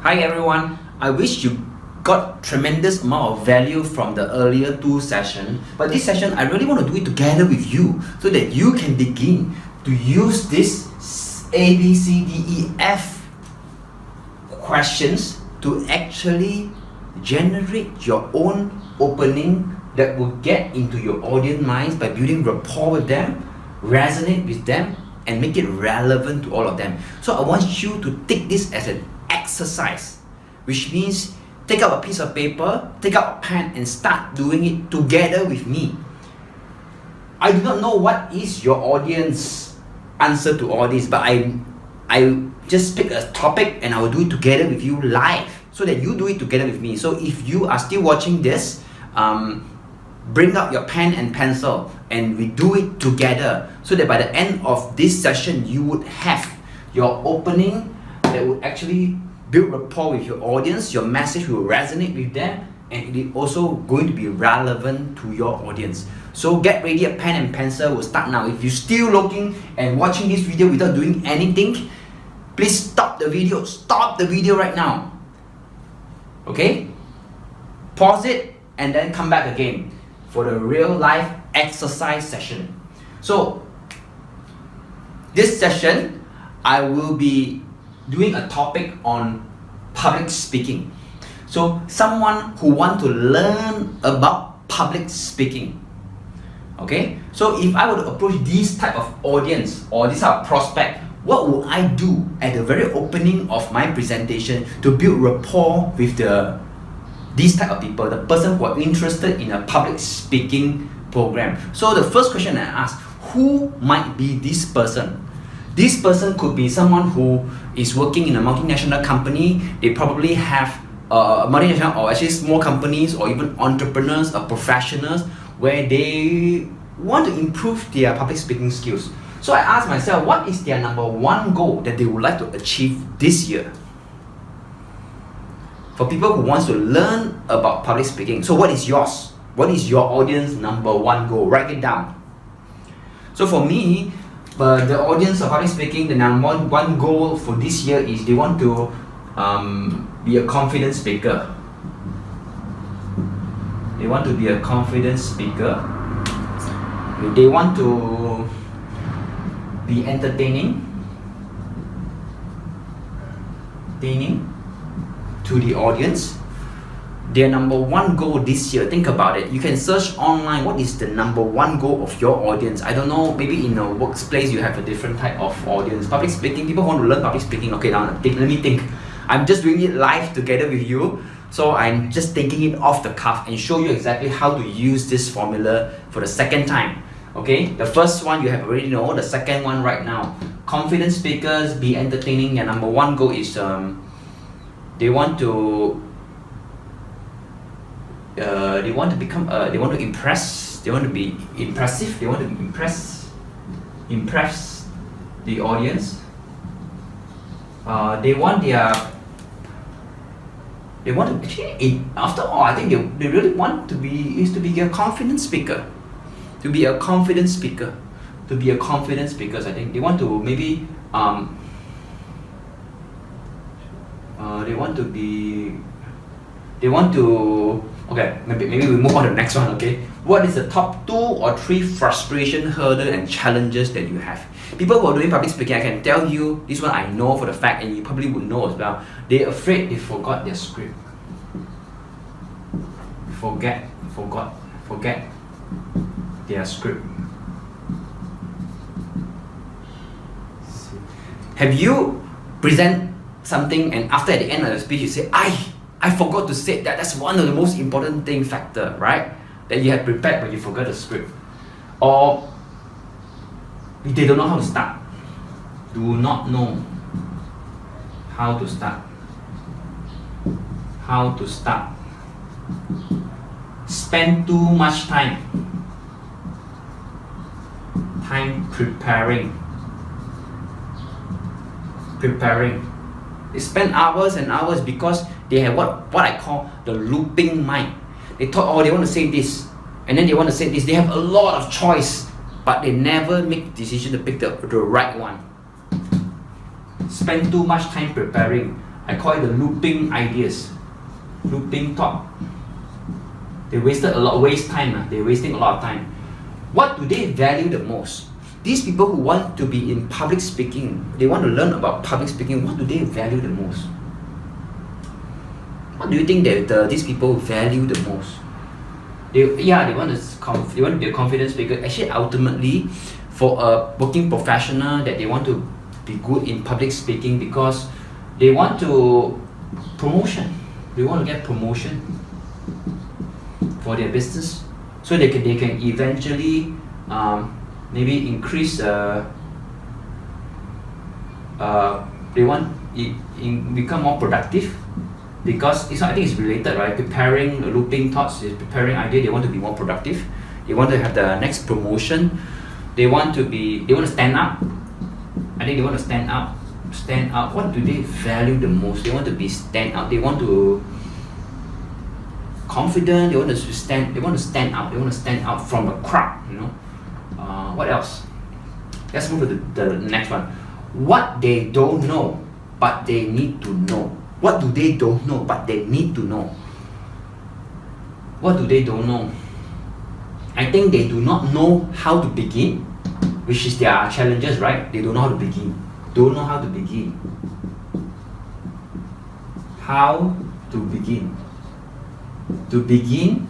Hi everyone, I wish you got tremendous amount of value from the earlier two sessions, but this session I really want to do it together with you so that you can begin to use this A, B, C, D, E, F questions to actually generate your own opening that will get into your audience minds by building rapport with them, resonate with them, and make it relevant to all of them. So I want you to take this as an exercise, which means take out a piece of paper, take out a pen, and start doing it together with me. I do not know what is your audience answer to all this, but I just pick a topic and I will do it together with you live so that you do it together with me. So if you are still watching this, bring out your pen and pencil and we do it together so that by the end of this session you would have your opening that would actually build rapport with your audience, your message will resonate with them, and it is also going to be relevant to your audience. So get ready, a pen and pencil will start now. If you're still looking and watching this video without doing anything, please stop the video right now. Okay? Pause it and then come back again for the real life exercise session. So this session I will be doing a topic on public speaking. So someone who want to learn about public speaking. Okay, so if I were to approach this type of audience or this type of prospect, what would I do at the very opening of my presentation to build rapport with these type of people, the person who are interested in a public speaking program? So the first question I ask, who might be this person? This person could be someone who is working in a multinational company. They probably have multinational or actually small companies or even entrepreneurs or professionals where they want to improve their public speaking skills. So I ask myself, what is their number one goal that they would like to achieve this year? For people who wants to learn about public speaking, so what is yours? What is your audience number one goal? Write it down. So for me, the audience of public speaking, the number one goal for this year is they want to be a confident speaker. They want to be a confident speaker. They want to be entertaining to the audience. Their number one goal this year, think about it. You can search online what is the number one goal of your audience. I don't know, maybe in a workplace you have a different type of audience. Public speaking, people want to learn public speaking. Okay, now let me think. I'm just doing it live together with you. So I'm just thinking it off the cuff and show you exactly how to use this formula for the second time. Okay, the first one you have already know, the second one right now. Confident speakers, be entertaining. Their number one goal is they want to become they want to impress, they want to be impressive, they want to impress the audience. They want to actually, after all, I think they really want to be a confident speaker. To be a confident speaker. To be a confident speaker, I think they want to maybe okay, maybe we move on to the next one. Okay, what is the top 2 or 3 frustration, hurdle, and challenges that you have? People who are doing public speaking, I can tell you this one I know for the fact, and you probably would know as well. They're afraid they forgot their script. Forget their script. Have you present something and after at the end of the speech you say, I forgot to say that? That's one of the most important factor, right? That you have prepared but you forgot the script. Or they don't know how to start. Do not know how to start. How to start. Spend too much time preparing. They spend hours and hours because they have what I call the looping mind. They thought, they want to say this, and then they want to say this. They have a lot of choice, but they never make decision to pick the right one. Spend too much time preparing. I call it the looping ideas, looping thought. They waste time. They're wasting a lot of time. What do they value the most? These people who want to be in public speaking, they want to learn about public speaking, what do they value the most? What do you think that these people value the most? They want to be a confident speaker. Actually, ultimately, for a working professional, that they want to be good in public speaking because they want to promotion. They want to get promotion for their business, so they can eventually maybe increase. They want become more productive. Because I think it's related, right? Preparing looping thoughts is preparing idea. They want to be more productive. They want to have the next promotion. They want to stand out. I think they want to stand out. Stand out. What do they value the most? They want to be stand out. They want to confident. They want to stand out. They want to stand out from the crowd. What else? Let's move to the next one. What they don't know, but they need to know. What do they don't know but they need to know? What do they don't know? I think they do not know how to begin, which is their challenges, right? They don't know how to begin. Don't know how to begin. How to begin. To begin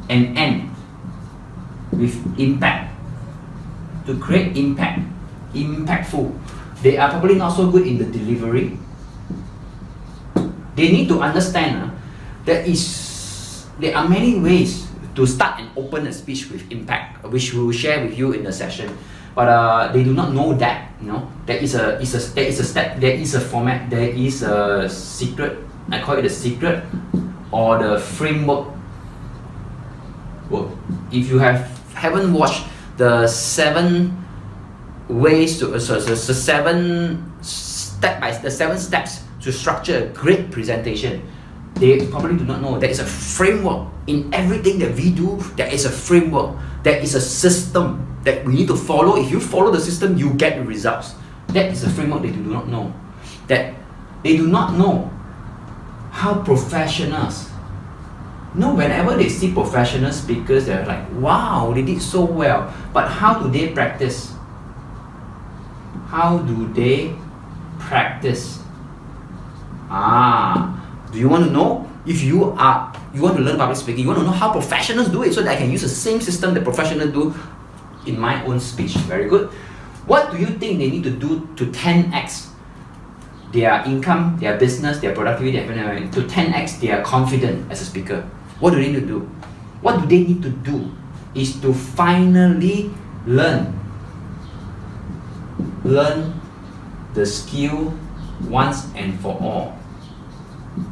and end with impact. To create impact. Impactful. They are probably not so good in the delivery. They need to understand there are many ways to start and open a speech with impact, which we will share with you in the session. But they do not know that. There is a step, there is a format, there is a secret. I call it the secret or the framework. If you haven't watched the 7 ways to the 7 steps to structure a great presentation, they probably do not know there is a framework in everything that we do. There is a framework, there is a system that we need to follow. If you follow the system, you get the results. That is a framework they do not know. That they do not know how professionals. Whenever they see professional speakers, they're like, wow, they did so well. But how do they practice? How do they practice? Do you want to know? If you want to learn public speaking, you want to know how professionals do it so that I can use the same system that professionals do in my own speech. Very good. What do you think they need to do to 10x their income, their business, their productivity, to 10x their confidence as a speaker? What do they need to do? What do they need to do is to finally learn the skill once and for all.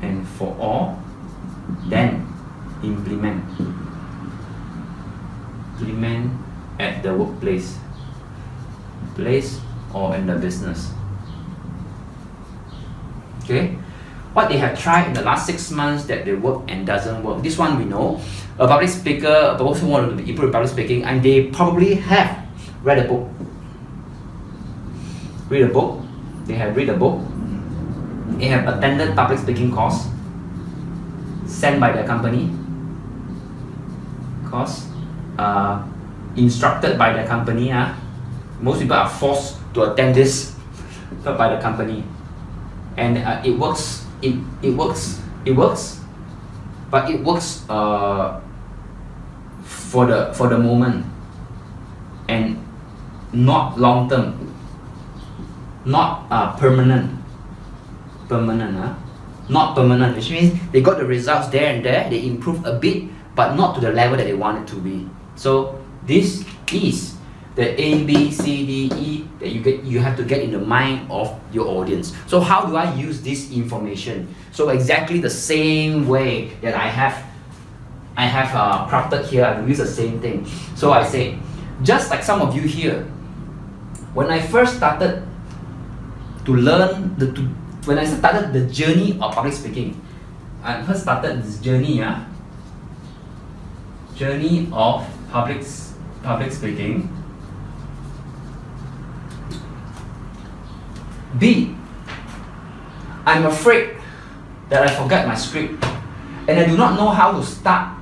And for all, then implement at the workplace, or in the business. Okay, what they have tried in the last 6 months that they work and doesn't work. This one we know. A public speaker, a person who want to improve public speaking, and they probably have read a book. They have read a book. They have attended public speaking course sent by their company. Instructed by the company. Most people are forced to attend this by the company, and it works. It works. But it works for the moment, and not long term, not permanent. Not permanent, which means they got the results there and there. They improve a bit, but not to the level that they want it to be. So this is the A, B, C, D, E that you have to get in the mind of your audience. So how do I use this information? So exactly the same way that I have crafted here, I will use the same thing. So I say, just like some of you here, when I first started to learn when I started the journey of public speaking, I first started this journey of public speaking. I'm afraid that I forget my script and I do not know how to start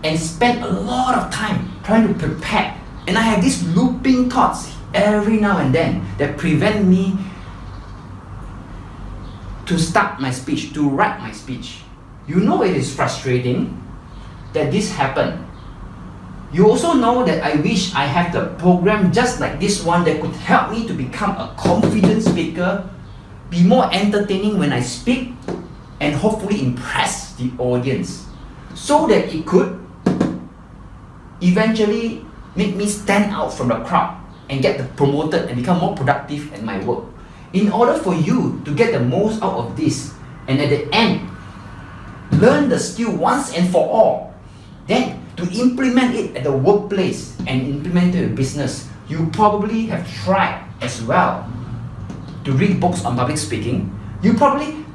and spend a lot of time trying to prepare, and I have these looping thoughts every now and then that prevent me to start my speech, to write my speech. You know it is frustrating that this happened. You also know that I wish I have the program just like this one that could help me to become a confident speaker, be more entertaining when I speak, and hopefully impress the audience, so that it could eventually make me stand out from the crowd and get promoted and become more productive at my work. In order for you to get the most out of this, and at the end, learn the skill once and for all, then to implement it at the workplace and implement it in business, you probably have tried as well to read books on public speaking. You probably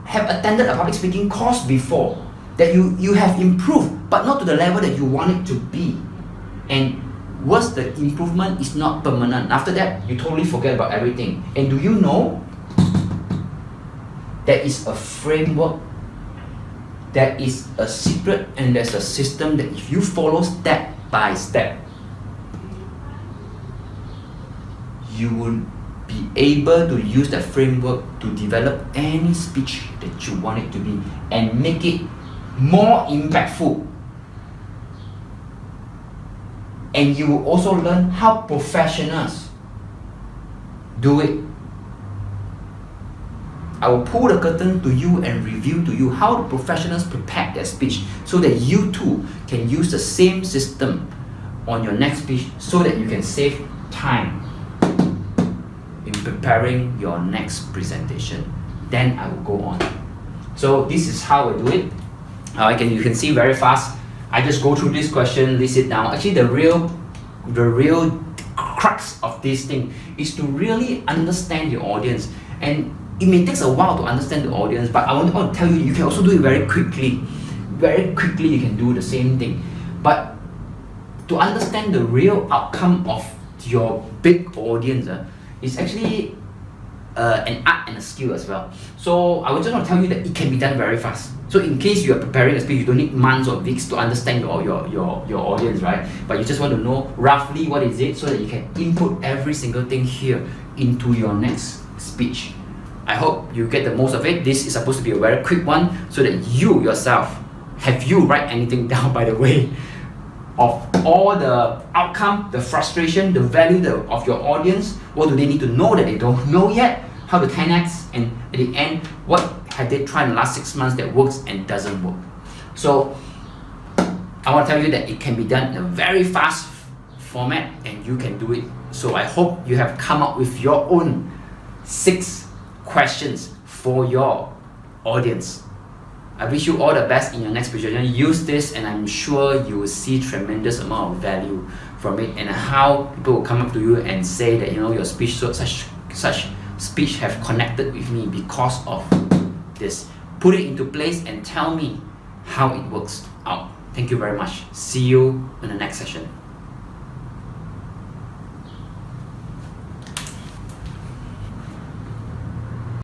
have attended a public speaking course before, that you have improved, but not to the level that you want it to be. And worse, the improvement is not permanent. After that, you totally forget about everything. And do you know there is a framework, there is a secret, and there's a system that if you follow step by step, you will be able to use that framework to develop any speech that you want it to be and make it more impactful. And you will also learn how professionals do it. I will pull the curtain to you and reveal to you how the professionals prepare their speech, so that you too can use the same system on your next speech, so that you can save time in preparing your next presentation. Then I will go on. So this is how I do it. You can see very fast. I just go through this question, list it down. Actually, the real crux of this thing is to really understand your audience. And it may take a while to understand the audience, but I want to tell you, you can also do it very quickly. Very quickly, you can do the same thing. But to understand the real outcome of your big audience is actually an art and a skill as well. So I just want to tell you that it can be done very fast. So in case you are preparing a speech, you don't need months or weeks to understand your audience, right? But you just want to know roughly what is it, so that you can input every single thing here into your next speech. I hope you get the most of it. This is supposed to be a very quick one, so that you yourself, have you write anything down, by the way, of all the outcome, the frustration, the value of your audience? What do they need to know that they don't know yet? How to 10x, and at the end, what have they tried in the last 6 months that works and doesn't work? So I want to tell you that it can be done in a very fast format, and you can do it. So I hope you have come up with your own 6 questions for your audience. I wish you all the best in your next presentation. Use this, and I'm sure you will see tremendous amount of value from it, and how people will come up to you and say that, your speech, such speech have connected with me because of this. Put it into place and tell me how it works out. Thank you very much. See you in the next session.